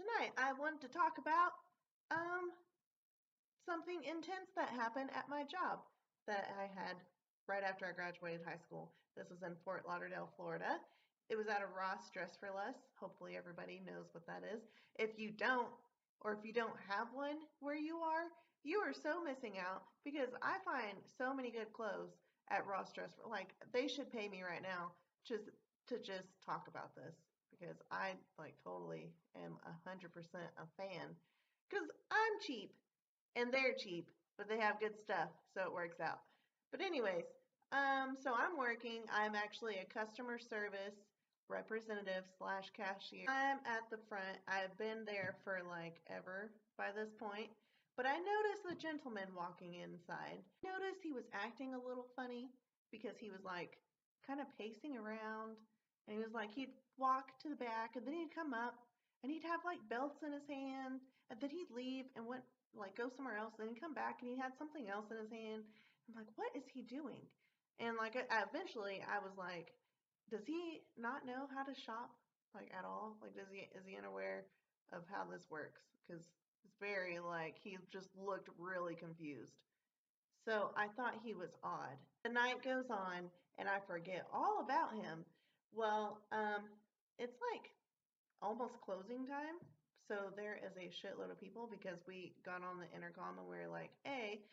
tonight I wanted to talk about um something intense that happened at my job that I had right after I graduated high school. This was in Fort Lauderdale, Florida. It was at a Ross Dress for Less. Hopefully everybody knows what that is. If you don't, or if you don't have one where you are so missing out because I find so many good clothes at Ross Dress for like they should pay me right now just to just talk about this because I like totally am 100% a fan because I'm cheap and they're cheap, but they have good stuff, so it works out. But anyways, so I'm working. I'm actually a customer service representative slash cashier. I'm at the front. I've been there for like ever by this point. But I noticed the gentleman walking inside. Noticed he was acting a little funny because he was like kind of pacing around and he was like he'd walk to the back and then he'd come up and he'd have like belts in his hand and then he'd leave and went like go somewhere else, then he'd come back and he had something else in his hand. I'm like, what is he doing? And like eventually I was like, does he not know how to shop like at all? Like does he is he unaware of how this works? Because it's very like he just looked really confused. So I thought he was odd. The night goes on and I forget all about him. Well, it's like almost closing time. So there is a shitload of people because we got on the intercom and we were like, hey,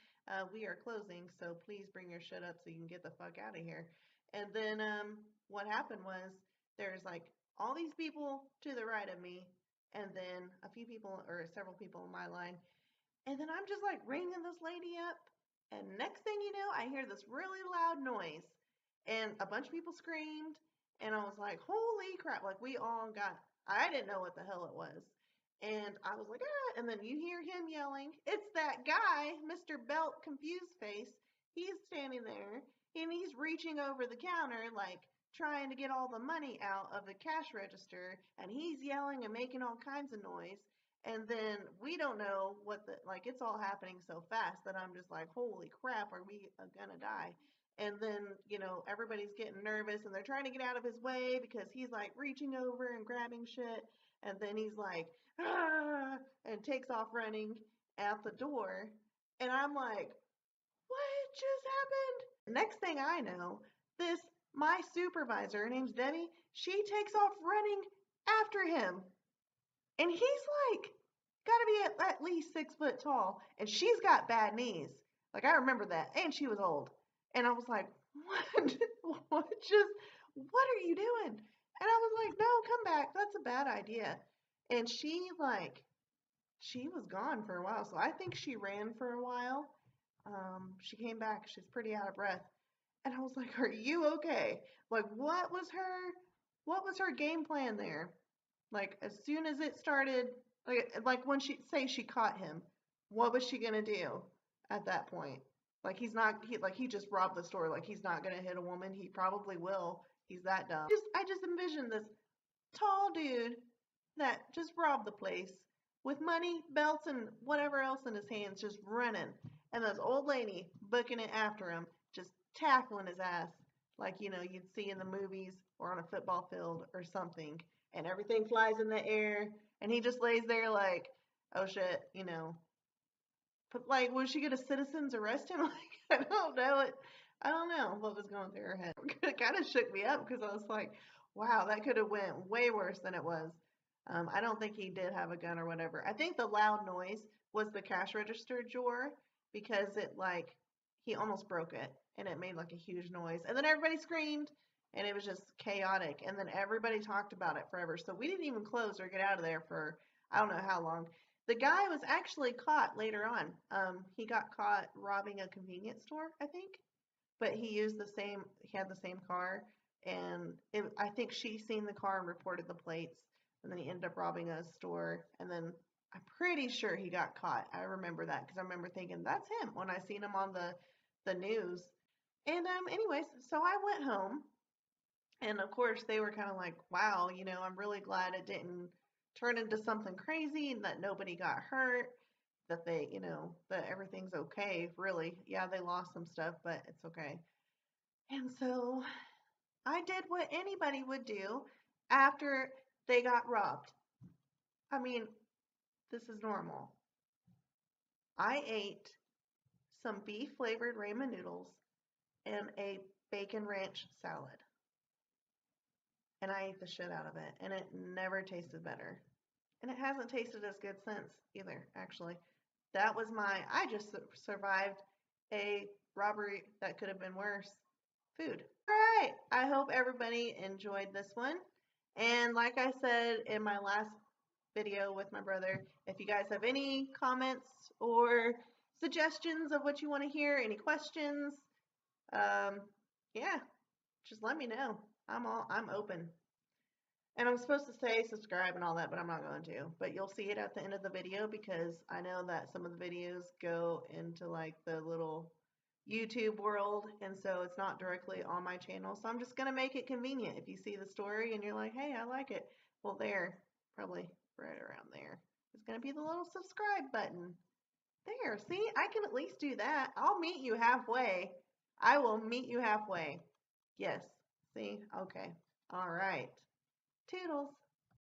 we are closing, so please bring your shit up so you can get the fuck out of here. And then what happened was there's like all these people to the right of me, and then a few people or several people in my line. And then I'm just like ringing this lady up. And next thing you know, I hear this really loud noise. And a bunch of people screamed. And I was like, holy crap. Like we all got, I didn't know what the hell it was. And I was like, ah. And then you hear him yelling, it's that guy, Mr. Belt Confused Face. He's standing there and he's reaching over the counter, like trying to get all the money out of the cash register. And he's yelling and making all kinds of noise. And then we don't know what the like it's all happening so fast that I'm just like, holy crap, are we gonna die? And then, everybody's getting nervous and they're trying to get out of his way because he's like reaching over and grabbing shit. And then he's like, ah, and takes off running out the door. And I'm like, what just happened? Next thing I know, this, my supervisor, her name's Debbie, she takes off running after him. And he's like, gotta be at least 6 foot tall. And she's got bad knees. Like, I remember that. And she was old. And I was like, what? What are you doing? And I was like, no, come back. That's a bad idea. And she was gone for a while. So I think she ran for a while. She came back. She's pretty out of breath. And I was like, are you okay? Like, what was her game plan there? Like as soon as it started, like when she caught him, what was she gonna do at that point? Like he just robbed the store. Like he's not gonna hit a woman. He probably will. He's that dumb. I just envisioned this tall dude that just robbed the place with money, belts, and whatever else in his hands, just running, and this old lady booking it after him, just tackling his ass like you'd see in the movies or on a football field or something, and everything flies in the air, and he just lays there like, oh shit, But like, was she gonna citizens arrest him? Like, I don't know it. I don't know what was going through her head. It kind of shook me up because I was like, wow, that could have went way worse than it was. I don't think he did have a gun or whatever. I think the loud noise was the cash register drawer because it like he almost broke it and it made like a huge noise. And then everybody screamed and it was just chaotic. And then everybody talked about it forever. So we didn't even close or get out of there for I don't know how long. The guy was actually caught later on. He got caught robbing a convenience store, I think, but he had the same car, and I think she seen the car and reported the plates, and then he ended up robbing a store, and then I'm pretty sure he got caught. I remember that because I remember thinking that's him when I seen him on the news. And anyways, so I went home and of course, they were kind of like, wow, I'm really glad it didn't turn into something crazy and that nobody got hurt, that that everything's okay, really. Yeah, they lost some stuff, but it's okay. And so I did what anybody would do after they got robbed. I mean, this is normal. I ate some beef flavored ramen noodles and a bacon ranch salad. And I ate the shit out of it, and it never tasted better. And it hasn't tasted as good since either, actually. That was I just survived a robbery that could have been worse. Food. All right. I hope everybody enjoyed this one. And like I said in my last video with my brother, if you guys have any comments or suggestions of what you want to hear, any questions, yeah, just let me know. I'm open. And I'm supposed to say subscribe and all that, but I'm not going to. But you'll see it at the end of the video because I know that some of the videos go into like the little YouTube world, and so it's not directly on my channel. So I'm just going to make it convenient. If you see the story and you're like, hey, I like it, well, there, probably right around there, is going to be the little subscribe button. There, see, I can at least do that. I'll meet you halfway. I will meet you halfway. Yes, see, okay, all right. Toodles.